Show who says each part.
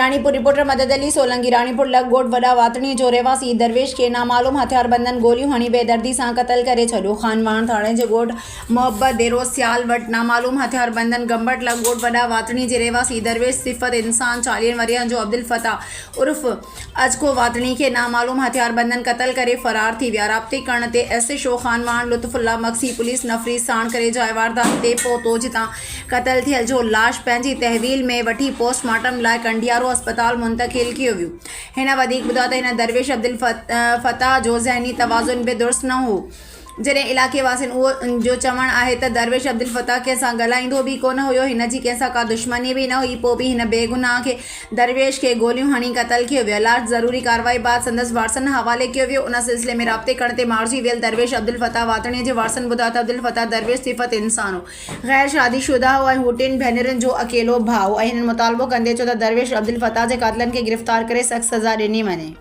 Speaker 1: Ranipur reporter मदद अली सोलंकी। रानीपुर लगोट वडा वातणी जो रहवासी दरवेश के नामालूम हथियारबंदन गोलियों हणी बेदर्दी से कतल करे छो। खानवाण थाणे जे गोठ मोहब्बत देरोज सियाल वट नामालूम हथियारबंदन गंबट लगोट वडा वातणी जे रहवासी दरवेश सिफत इंसान 40 वरियन जो अब्दुल फताह उर्फ अजको वातणी के नामालूम हथियारबंदन कतल करे फरार थी विया। राब्ते करण ते SHO खानवाण लुत्फुल्ला मक्सी पुलिस नफरीस साण करे जाइ वारदात ते पहुतो जितां कतल थियल जो लाश पंहिंजी तहवील में वठी पोस्टमार्टम लाइ कंडियारो अस्पताल मुंतकिल कियो वियो। हिन वधीक ॿुधायो त हिन दरवेश अब्दुल फताह जो ज़हनी तवाज़ुन बि दुरुस्त न हो। जॾहिं इलाइक़े वासियुनि उहो जो चवणु आहे त दरवेश अब्दुल फताह कंहिंसां ॻाल्हाईंदो बि कोन हुयो, हिन जी कंहिंसां का दुश्मनी बि न हुई, पोइ बि हिन बेगुनाह खे दरवेश खे गोलियूं हणी क़तल कयो वियो। लाश ज़रूरी कार्रवाई बाद संदसि वारसनि हवाले कयो वियो। उन सिलसिले में राब्ते करण ते मारिजी वियल दरवेश अब्दुल फताह वातणीअ जे वारसनि ॿुधायो त अब्दुल फताह दरवेश सिफ़त इंसान हो, ग़ैर शादीशुदा हो ऐं हू 3 भेनरुनि जो अकेलो भाउ। ऐं हिननि मुतालबो कंदे चयो त दरवेश अब्दुल फताह जे क़ातिलनि खे गिरफ़्तार करे सख़्त सज़ा ॾिनी वञे।